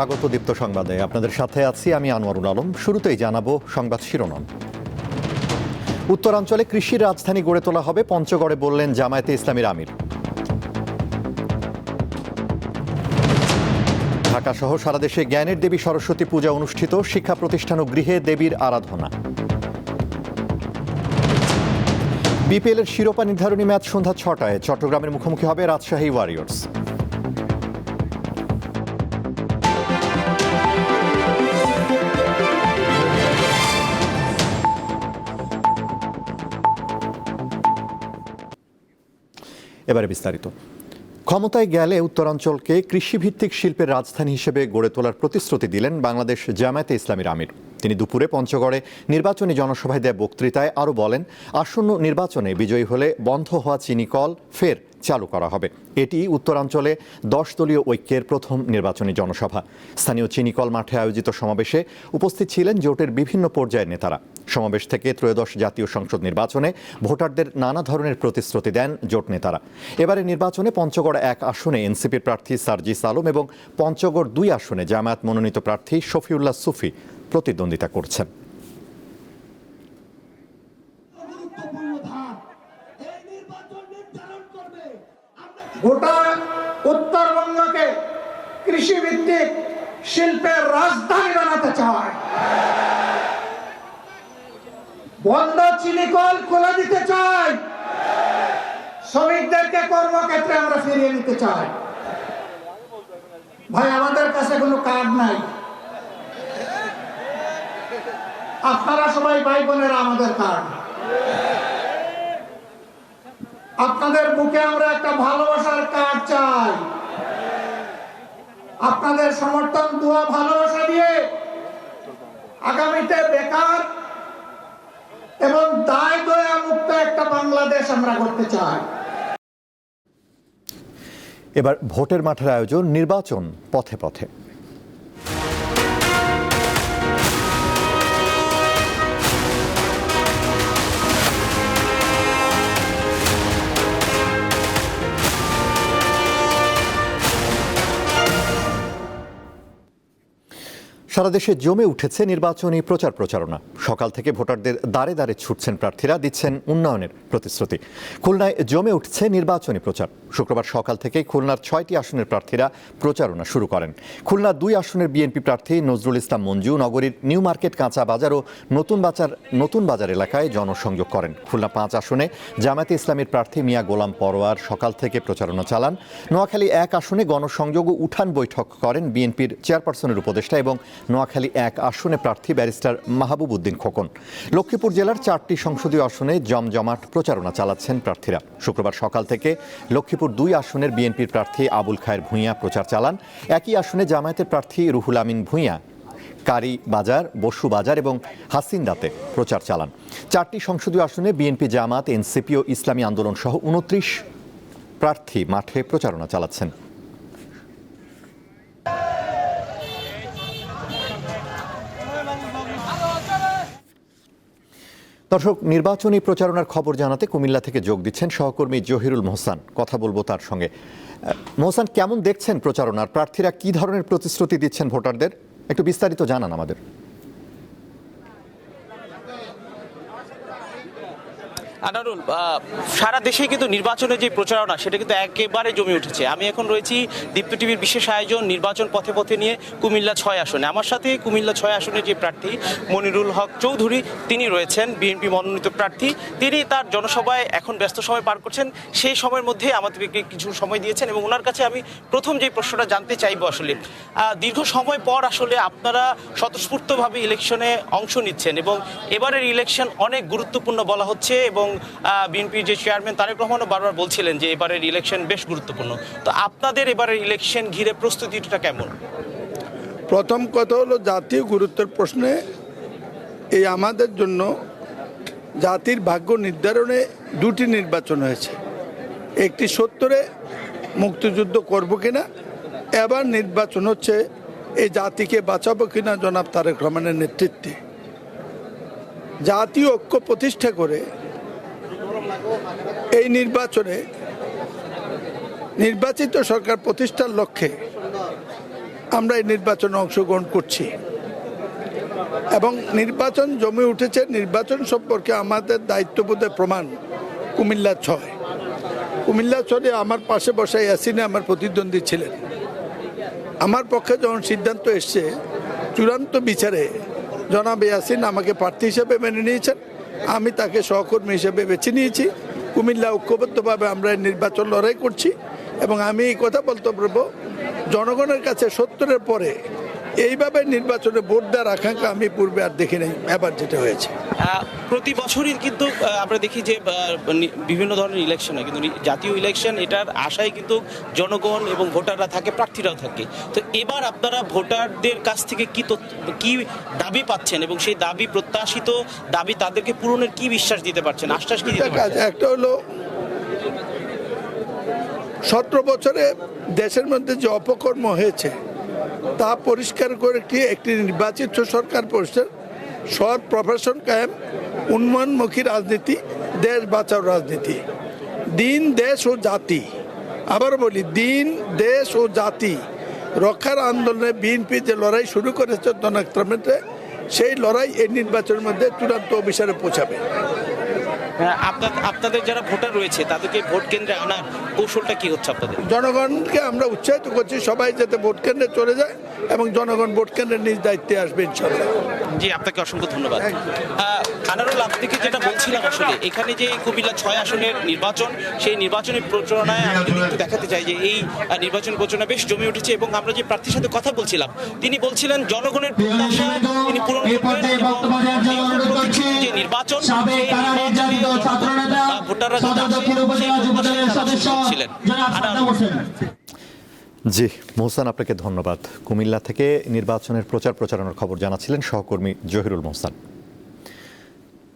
স্বাগত দীপ্ত সংবাদে। আপনাদের সাথে আছি আমি আনোয়ারুল আলম। শুরুতেই জানাবো সংবাদ শিরোনাম। উত্তরাঞ্চলে কৃষির রাজধানী গড়ে তোলা হবে পঞ্চগড়ে, বললেন জামায়াতে ইসলামীর আমির। ঢাকা সহ সারা দেশে জ্ঞানের দেবী সরস্বতী পূজা অনুষ্ঠিত, শিক্ষা প্রতিষ্ঠান ও গৃহে দেবীর আরাধনা। বিপিএল এর শিরোপা নির্ধারণী ম্যাচ সন্ধ্যা ৬টায় চট্টগ্রামের মুখোমুখি হবে রাজশাহী ওয়ারিয়র্স। এবারে বিস্তারিত। ক্ষমতায় গেলে উত্তরাঞ্চলকে কৃষিভিত্তিক শিল্পের রাজধানী হিসেবে গড়ে তোলার প্রতিশ্রুতি দিলেন বাংলাদেশ জামায়াতে ইসলামীর আমির। তিনি দুপুরে পঞ্চগড়ে নির্বাচনী জনসভায় দেয়া বক্তৃতায় আরও বলেন, আসন্ন নির্বাচনে বিজয়ী হলে বন্ধ হওয়া চিনি কল ফের চালু করা হবে। এটি উত্তরাঞ্চলে 10 দলীয় ঐক্যের প্রথম নির্বাচনী জনসভা। স্থানীয় চিনিকল মাঠে আয়োজিত সমাবেশে উপস্থিত ছিলেন জোটের বিভিন্ন পর্যায়ের নেতারা। সমাবেশ থেকে ত্রয়োদশ জাতীয় সংসদ নির্বাচনে ভোটারদের নানা ধরনের প্রতিশ্রুতি দেন জোট নেতারা। এবারে নির্বাচনে পঞ্চগড় 1 আসনে এনসিপির প্রার্থী সার্জিস আলম এবং পঞ্চগড় 2 আসনে জামায়াত মনোনীত প্রার্থী শফিউল্লাহ সুফি প্রতিদ্বন্দ্বিতা করছেন। গোটা উত্তরবঙ্গকে কৃষিভিত্তিক শিল্পের রাজধানী বানাতে চায়। বন্ধ চিনিকল খোলা দিতে চাই। শ্রমিকদেরকে কর্মক্ষেত্রে আমরা ফিরিয়ে নিতে চাই। ভাই, আমাদের কাছে কোনো কার্ড নাই। আপনারা সবাই ভাই বোনেরা আমাদের কার্ড। আপনাদের বুকে আমরা একটা ভালোবাসার কার্ড চাই। আপনাদের সমর্থন, দোয়া, ভালোবাসা দিয়ে আগামীতে বেকার এবং দায় দয়া মুক্ত একটা বাংলাদেশ আমরা করতে চাই। এবার ভোটের মাঠের আয়োজন, নির্বাচন পথে পথে। সারা দেশে জমে উঠেছে নির্বাচনী প্রচারণা। সকাল থেকে ভোটারদের দাঁড়ে দাঁড়ে ছুটছেন প্রার্থীরা, দিচ্ছেন উন্নয়নের প্রতিশ্রুতি। খুলনায় জমে উঠছে নির্বাচনী প্রচার। শুক্রবার সকাল থেকেই খুলনার 6টি আসনের প্রার্থীরা প্রচারণা শুরু করেন। খুলনা 2 আসনের বিএনপি প্রার্থী নজরুল ইসলাম মঞ্জু নগরীর নিউ মার্কেট, কাঁচা বাজার ও নতুন বাজার এলাকায় জনসংযোগ করেন। খুলনা 5 আসনে জামায়াতে ইসলামীর প্রার্থী মিয়া গোলাম পরোয়ার সকাল থেকে প্রচারণা চালান। নোয়াখালী 1 আসনে গণসংযোগ ও উঠান বৈঠক করেন বিএনপির চেয়ারপারসনের উপদেষ্টা এবং নোয়াখালী 1 আসনে প্রার্থী ব্যারিস্টার মাহবুব উদ্দিন খোকন। লক্ষ্মীপুর জেলার 4টি সংসদীয় আসনে জমজমাট প্রচারণা চালাচ্ছেন প্রার্থীরা। শুক্রবার সকাল থেকে লক্ষ্মীপুর 2 আসনের বিএনপির প্রার্থী আবুল খায়ের ভূঁইয়া প্রচার চালান। একই আসনে জামায়াতের প্রার্থী রুহুল আমিন ভূঁইয়া কারি বাজার, বসু বাজার এবং হাসিন্দাতে প্রচার চালান। 4টি সংসদীয় আসনে বিএনপি, জামাত, এনসিপি ও ইসলামী আন্দোলন সহ 29 প্রার্থী মাঠে প্রচারণা চালাচ্ছেন। দর্শক, নির্বাচনী প্রচারণার খবর জানাতে কুমিল্লা থেকে যোগ দিচ্ছেন সহকর্মী জহিরুল মোহসান। কথা বলবো তার সঙ্গে। মোহসান, কেমন দেখছেন প্রচারণার? প্রার্থীরা কি ধরনের প্রতিশ্রুতি দিচ্ছেন ভোটারদের? একটু বিস্তারিত জানান আমাদের। আনারুল, সারা দেশে কিন্তু নির্বাচনের যে প্রচারণা সেটা কিন্তু একেবারে জমে উঠেছে। আমি এখন রয়েছি দীপ্ত টিভির বিশেষ আয়োজন নির্বাচন পথে পথে নিয়ে কুমিল্লা 6 আসনে। আমার সাথে কুমিল্লা 6 আসনের যে প্রার্থী মনিরুল হক চৌধুরী, তিনি রয়েছেন বিএনপি মনোনীত প্রার্থী। তিনি তার জনসভায় এখন ব্যস্ত সময় পার করছেন। সেই সময়ের মধ্যে আমাদেরকে কিছু সময় দিয়েছেন এবং ওনার কাছে আমি প্রথম যে প্রশ্নটা জানতে চাইবো, আসলে দীর্ঘ সময় পর আসলে আপনারা স্বতঃস্ফূর্তভাবে ইলেকশনে অংশ নিচ্ছেন এবং এবারের ইলেকশন অনেক গুরুত্বপূর্ণ বলা হচ্ছে এবং বিএনপির যে চেয়ারম্যান তারেক রহমানও বারবার বলছিলেন যে এবারের ইলেকশন বেশ গুরুত্বপূর্ণ। তো আপনাদের এবারের ইলেকশন ঘিরে প্রস্তুতিটা কেমন? প্রথম কথা হলো, জাতীয় গুরুত্বের প্রশ্নে এই আমাদের জন্য জাতির ভাগ্য নির্ধারণে 2টি নির্বাচন হয়েছে। একটি 70-এ মুক্তিযুদ্ধ করব কিনা, এবার নির্বাচন হচ্ছে এই জাতিকে বাঁচাবো কিনা জনাব তারেক রহমানের নেতৃত্বে। জাতীয় ঐক্য প্রতিষ্ঠা করে এই নির্বাচনে নির্বাচিত সরকার প্রতিষ্ঠার লক্ষ্যে আমরা এই নির্বাচনে অংশগ্রহণ করছি এবং নির্বাচন জমে উঠেছে। নির্বাচন সম্পর্কে আমাদের দায়িত্ববোধের প্রমাণ কুমিল্লা 6। কুমিল্লা 6 আমার পাশে বসা ইয়াসিনে আমার প্রতিদ্বন্দ্বী ছিলেন। আমার পক্ষে যখন সিদ্ধান্ত এসছে চূড়ান্ত বিচারে জনাব ইয়াসিন আমাকে প্রার্থী হিসেবে মেনে নিয়েছেন, আমি তাকে সহকর্মী হিসেবে বেছে নিয়েছি। কুমিল্লা ঐক্যবদ্ধভাবে আমরা এই নির্বাচন লড়াই করছি এবং আমি এই কথা বলতে পারবো, জনগণের কাছে 70-এর পরে এইভাবে নির্বাচনে ভোট দেওয়ার আকাঙ্ক্ষা আমি পূর্বে আর দেখি নাই। এবার যেটা হয়েছে, প্রতি বছরই কিন্তু আমরা দেখি যে বিভিন্ন ধরনের ইলেকশন হয়, কিন্তু জাতীয় ইলেকশন এটার আশায় কিন্তু জনগণ এবং ভোটাররা থাকে, প্রার্থীরাও থাকে। তো এবার আপনারা ভোটারদের কাছ থেকে কি দাবি পাচ্ছেন এবং সেই দাবি, প্রত্যাশিত দাবি, তাদেরকে পূরণের কি বিশ্বাস দিতে পারছেন, আশ্বাস কি দিতে পারছেন? একটা হলো 17 বছরে দেশের মধ্যে যে অপকর্ম হয়েছে তা পরিষ্কার করে একটি নির্বাচিত সরকার পরিষ্কার, সৎ প্রফেশন কায়েম, উন্নয়নমুখী রাজনীতি, দেশ বাঁচাও রাজনীতি, দিন দেশ ও জাতি, আবার বলি দিন দেশ ও জাতি রক্ষার আন্দোলনে বিএনপি যে লড়াই শুরু করেছে জনক্রমে, সেই লড়াই এই নির্বাচনের মধ্যে চূড়ান্ত অভিসারে পৌঁছাবে। আপনাদের যারা ভোটার রয়েছে তাদেরকে ভোট কেন্দ্রে আনার কৌশলটা কি হচ্ছে আপনাদের? জনগণকে আমরা উৎসাহিত করছি সবাই যাতে ভোট কেন্দ্রে চলে যায় এবং জনগণ ভোট কেন্দ্রের নিজ দায়িত্বে আসবে ইনশাআল্লাহ। জি, আপনাকে অসংখ্য ধন্যবাদ। আনারুল, আপনাকে যেটা বলছিলাম, আসলে এখানে যে কুমিল্লা 6 আসনের নির্বাচন, সেই নির্বাচনের প্রচারণায় আমি যদি একটু দেখাতে চাই যে এই নির্বাচনী প্রচারণা বেশ জমে উঠেছে এবং আমরা যে প্রার্থীর সাথে কথা বলছিলাম তিনি বলছিলেন জনগণের প্রত্যাশা তিনি পূরণ করবেন এবং যে নির্বাচন ভোটাররা ছিলেন। জি মোহসান, আপনাকে ধন্যবাদ। কুমিল্লা থেকে নির্বাচনের প্রচারণার খবর জানাচ্ছিলেন সহকর্মী জহিরুল মোহসান।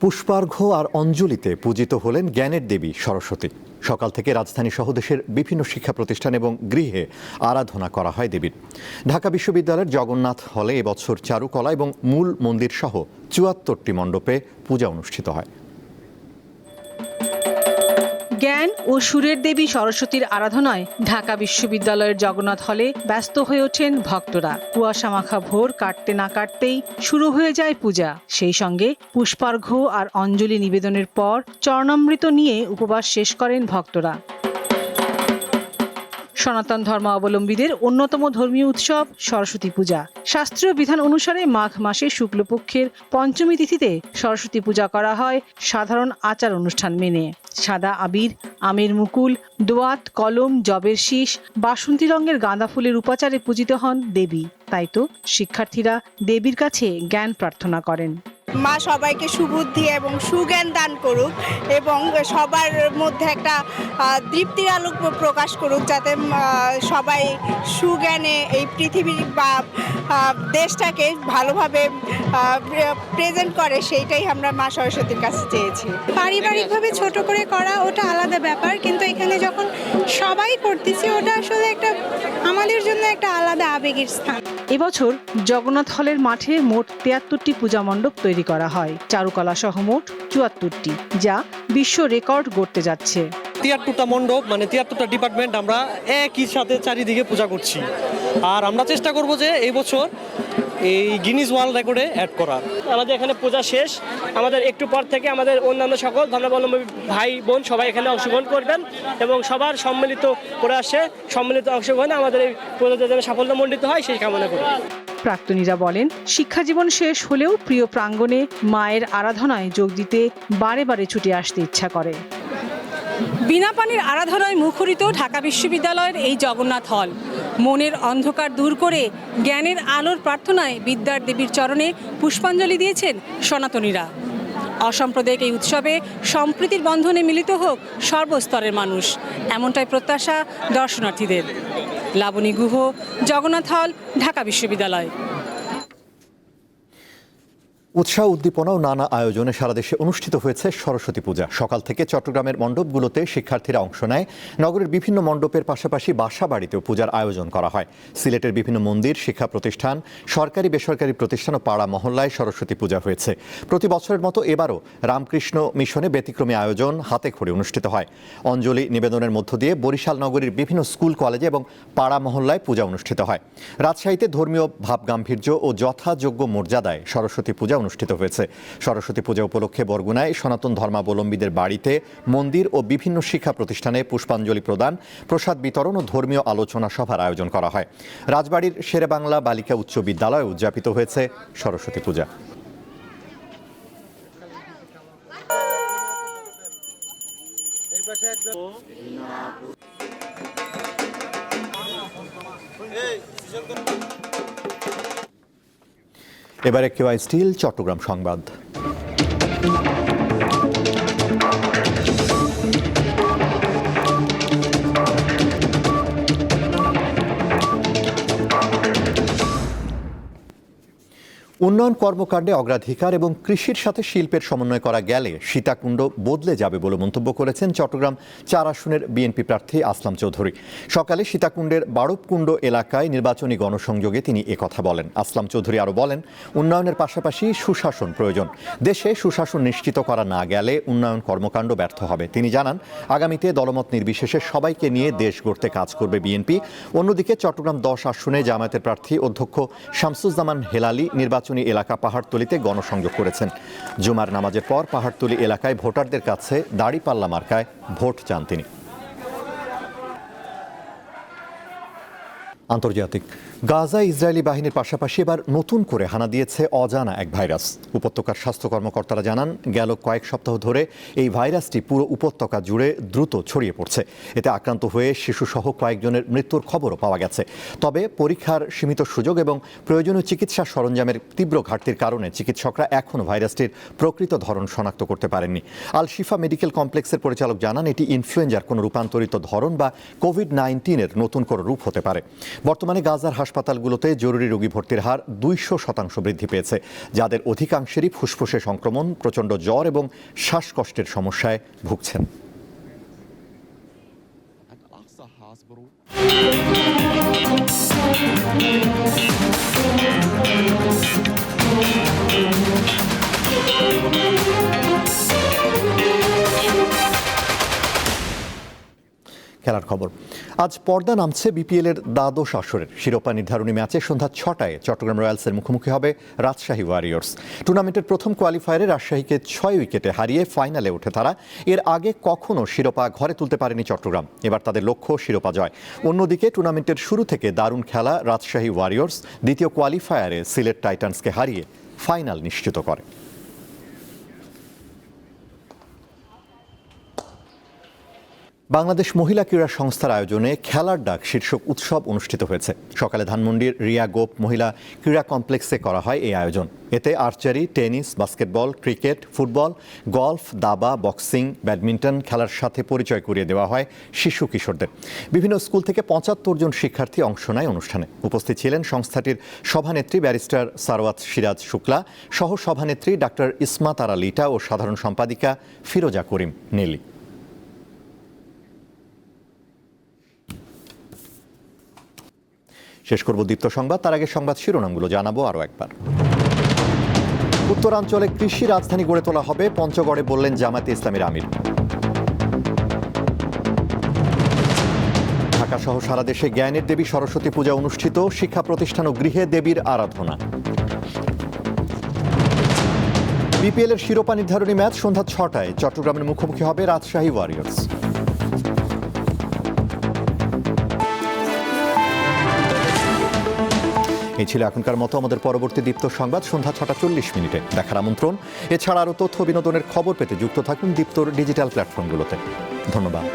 পুষ্পার্ঘ্য আর অঞ্জলিতে পূজিত হলেন জ্ঞানের দেবী সরস্বতী। সকাল থেকে রাজধানী সহ দেশের বিভিন্ন শিক্ষা প্রতিষ্ঠান এবং গৃহে আরাধনা করা হয় দেবীর। ঢাকা বিশ্ববিদ্যালয়ের জগন্নাথ হলে এবছর চারুকলা এবং মূল মন্দির সহ ৭৪টি মণ্ডপে পূজা অনুষ্ঠিত হয়। জ্ঞান ও সুরের দেবী সরস্বতীর আরাধনায় ঢাকা বিশ্ববিদ্যালয়ের জগন্নাথ হলে ব্যস্ত হয়ে ওঠেন ভক্তরা। কুয়াশা মাখা ভোর কাটতে না কাটতেই শুরু হয়ে যায় পূজা। সেই সঙ্গে পুষ্পার্ঘ্য আর অঞ্জলি নিবেদনের পর চরণামৃত নিয়ে উপবাস শেষ করেন ভক্তরা। সনাতন ধর্মাবলম্বীদের অন্যতম ধর্মীয় উৎসব সরস্বতী পূজা। শাস্ত্রীয় বিধান অনুসারে মাঘ মাসে শুক্লপক্ষের পঞ্চমী তিথিতে সরস্বতী পূজা করা হয় সাধারণ আচার অনুষ্ঠান মেনে। সাদা আবির, আমের মুকুল, দোয়াত, কলম, জবের শীষ, বাসন্তী রঙের গাঁদা ফুলের উপাচারে পূজিত হন দেবী। তাই তো শিক্ষার্থীরা দেবীর কাছে জ্ঞান প্রার্থনা করেন। মা সবাইকে সুবুদ্ধি এবং সুজ্ঞান দান করুক এবং সবার মধ্যে একটা দীপ্তির আলো প্রকাশ করুক, যাতে সবাই সুজ্ঞানে এই পৃথিবী বা দেশটাকে ভালোভাবে প্রেজেন্ট করে, সেইটাই আমরা মা সরস্বতীর কাছে চেয়েছি। পারিবারিকভাবে ছোট করে করা ওটা আলাদা ব্যাপার, কিন্তু এখানে যখন সবাই করতেছি ওটা আসলে একটা আমাদের জন্য একটা আলাদা আবেগের স্থান। এবছর জগন্নাথ হলের মাঠে মোট ৭৩টি পূজা মণ্ডপ তৈরি করা হয়, চারুকলা সহ মোট ৭৪টি, যা বিশ্ব রেকর্ড গড়তে যাচ্ছে। ৭৩টা মণ্ডপ, মানে ৭৩টা ডিপার্টমেন্ট আমরা একই সাথে চারিদিকে পূজা করছি। আর আমরা চেষ্টা করব যে এই বছর এই গিনিস ওয়ার্ল্ড রেকর্ডে অ্যাড করার। আমাদের এখানে পূজা শেষ, আমাদের একটু পর থেকে আমাদের অন্যান্য সকল ধর্মাবলম্বী ভাই বোন সবাই এখানে অংশগ্রহণ করবেন এবং সবার সম্মিলিত করে আসে, সম্মিলিত অংশগ্রহণে আমাদের এই পূজাতে যেন সাফল্যমণ্ডিত হয় সেই কামনা করি। প্রাক্তনীরা বলেন, শিক্ষাজীবন শেষ হলেও প্রিয় প্রাঙ্গণে মায়ের আরাধনায় যোগ দিতে বারে বারে ছুটে আসতে ইচ্ছা করে। বিনা পানির আরাধনায় মুখরিত ঢাকা বিশ্ববিদ্যালয়ের এই জগন্নাথ হল। মনের অন্ধকার দূর করে জ্ঞানের আলোর প্রার্থনায় বিদ্যার দেবীর চরণে পুষ্পাঞ্জলি দিয়েছেন সনাতনীরা। অসাম্প্রদায়িক এই উৎসবে সম্প্রীতির বন্ধনে মিলিত হোক সর্বস্তরের মানুষ, এমনটাই প্রত্যাশা দর্শনার্থীদের। লাবণী গুহ, জগন্নাথ হল, ঢাকা বিশ্ববিদ্যালয়। উৎসাহ উদ্দীপনা ও নানা আয়োজনে সারা দেশে অনুষ্ঠিত হয়েছে সরস্বতী পূজা। সকাল থেকে চট্টগ্রামের মণ্ডপগুলোতে শিক্ষার্থীরা অংশ নেয়। নগরের বিভিন্ন মণ্ডপের পাশাপাশি বাসা বাড়িতেও পূজার আয়োজন করা হয়। সিলেটের বিভিন্ন মন্দির, শিক্ষা প্রতিষ্ঠান, সরকারি বেসরকারি প্রতিষ্ঠান ও পাড়া মহল্লায় সরস্বতী পূজা হয়েছে। প্রতি বছরের মতো এবারও রামকৃষ্ণ মিশনে ব্যতিক্রমী আয়োজন হাতে খড়ি অনুষ্ঠিত হয়। অঞ্জলি নিবেদনের মধ্য দিয়ে বরিশাল নগরীর বিভিন্ন স্কুল, কলেজে এবং পাড়া মহল্লায় পূজা অনুষ্ঠিত হয়। রাজশাহীতে ধর্মীয় ভাবগাম্ভীর্য ও যথাযোগ্য মর্যাদায় সরস্বতী পূজা অনুষ্ঠিত হয়েছে। সরস্বতী পূজা উপলক্ষে বরগুনায় সনাতন ধর্মাবলম্বীদের বাড়িতে, মন্দির ও বিভিন্ন শিক্ষা প্রতিষ্ঠানে পুষ্পাঞ্জলি প্রদান, প্রসাদ বিতরণ ও ধর্মীয় আলোচনা সভার আয়োজন করা হয়। রাজবাড়ির শেরেবাংলা বালিকা উচ্চ বিদ্যালয়ে উদযাপিত হয়েছে সরস্বতী পূজা। এবারে কেওয়াই স্টিল চট্টগ্রাম সংবাদ। উন্নয়ন কর্মকাণ্ডে অগ্রাধিকার এবং কৃষির সাথে শিল্পের সমন্বয় করা গেলে সীতাকুণ্ড বদলে যাবে বলে মন্তব্য করেছেন চট্টগ্রাম ৪ আসনের বিএনপি প্রার্থী আসলাম চৌধুরী। সকালে সীতাকুণ্ডের বাড়বকুণ্ড এলাকায় নির্বাচনী গণসংযোগে তিনি একথা বলেন। আসলাম চৌধুরী আরও বলেন, উন্নয়নের পাশাপাশি সুশাসন প্রয়োজন। দেশে সুশাসন নিশ্চিত করা না গেলে উন্নয়ন কর্মকাণ্ড ব্যর্থ হবে। তিনি জানান, আগামীতে দলমত নির্বিশেষে সবাইকে নিয়ে দেশ গড়তে কাজ করবে বিএনপি। অন্যদিকে চট্টগ্রাম ১০ আসনে জামায়াতের প্রার্থী অধ্যক্ষ শামসুজ্জামান হেলালি নির্বাচনী এলাকা পাহাড়তলীতে গণসংযোগ করেছেন। জুমার নামাজের পর পাহাড়তলী এলাকায় ভোটারদের কাছে দাড়িপাল্লা মার্কায় ভোট চান তিনি। আন্তর্জাতিক গাজায় ইসরায়েলি বাহিনীর পাশাপাশি এবার নতুন করে হানা দিয়েছে অজানা এক ভাইরাস। উপত্যকার স্বাস্থ্য কর্মকর্তারা জানান, গেল কয়েক সপ্তাহ ধরে এই ভাইরাসটি পুরো উপত্যকা জুড়ে দ্রুত ছড়িয়ে পড়ছে। এতে আক্রান্ত হয়ে শিশুসহ কয়েকজনের মৃত্যুর খবরও পাওয়া গেছে। তবে পরীক্ষার সীমিত সুযোগ এবং প্রয়োজনীয় চিকিৎসা সরঞ্জামের তীব্র ঘাটতির কারণে চিকিৎসকরা এখনও ভাইরাসটির প্রকৃত ধরন শনাক্ত করতে পারেননি। আল শিফা মেডিকেল কমপ্লেক্সের পরিচালক জানান, এটি ইনফ্লুয়েঞ্জার কোনো রূপান্তরিত ধরন বা কোভিড-19-এর নতুন কোনো রূপ হতে পারে। বর্তমানে গাজার হাসপাতালগুলোতে জরুরি রোগী ভর্তির হার ২০০% বৃদ্ধি পেয়েছে, যাদের অধিকাংশেরই ফুসফুসে সংক্রমণ, প্রচণ্ড জ্বর এবং শ্বাসকষ্টের সমস্যায় ভুগছেন। খেলার খবর, আজ পর্দা নামছে বিপিএল এর দ্বাদশ আসরের শিরোপা নির্ধারণী ম্যাচে সন্ধ্যা ৬টায় চট্টগ্রাম রয়্যালসের মুখোমুখি হবে রাজশাহী ওয়ারিয়র্স। টুর্নামেন্টের প্রথম কোয়ালিফায়ারে রাজশাহীকে ৬ উইকেটে হারিয়ে ফাইনালে ওঠে তারা। এর আগে কখনো শিরোপা ঘরে তুলতে পারেনি চট্টগ্রাম। এবার তাদের লক্ষ্য শিরোপা জয়। অন্যদিকে টুর্নামেন্টের শুরু থেকে দারুণ খেলা রাজশাহী ওয়ারিয়র্স দ্বিতীয় কোয়ালিফায়ারে সিলেট টাইটান্সকে হারিয়ে ফাইনাল নিশ্চিত করে। বাংলাদেশ মহিলা ক্রীড়া সংস্থার আয়োজনে খেলার ডাক শীর্ষক উৎসব অনুষ্ঠিত হয়েছে। সকালে ধানমন্ডির রিয়া গোপ মহিলা ক্রীড়া কমপ্লেক্সে করা হয় এই আয়োজন। এতে archery, tennis, basketball, cricket, football, golf, দাবা, বক্সিং, ব্যাডমিন্টন খেলার সাথে পরিচয় করিয়ে দেওয়া হয় শিশু কিশোরদের। বিভিন্ন স্কুল থেকে ৭৫ জন শিক্ষার্থী অংশ নেয় অনুষ্ঠানে। উপস্থিত ছিলেন সংস্থাটির সভানেত্রী ব্যারিস্টার সারওয়াত সিরাজ শুক্লা, সহ সভানেত্রী ডাক্তার ইসমাত আরা লিটা ও সাধারণ সম্পাদিকা ফিরোজা করিম নেলি। শেষ করব দীপ্ত সংবাদ, তার আগে সংবাদ শিরোনামগুলো জানাবো আরও একবার। উত্তরাঞ্চলে কৃষি রাজধানী গড়ে তোলা হবে, পঞ্চগড়ে বললেন জামায়াতে ইসলামীর আমির। ঢাকা সহ সারা দেশে জ্ঞানের দেবী সরস্বতী পূজা অনুষ্ঠিত, শিক্ষা প্রতিষ্ঠান ও গৃহে দেবীর আরাধনা। বিপিএল এর শিরোপা নির্ধারণী ম্যাচ সন্ধ্যা ৬টায় চট্টগ্রামের মুখোমুখি হবে রাজশাহী ওয়ারিয়র্স। এই ছিল এখনকার মতো আমাদের পরবর্তী দীপ্ত সংবাদ সন্ধ্যা ৬টা ৪০ দেখার আমন্ত্রণ। এছাড়া আরও তথ্য বিনোদনের খবর পেতে যুক্ত থাকুন দীপ্তর ডিজিটাল প্ল্যাটফর্মগুলোতে। ধন্যবাদ।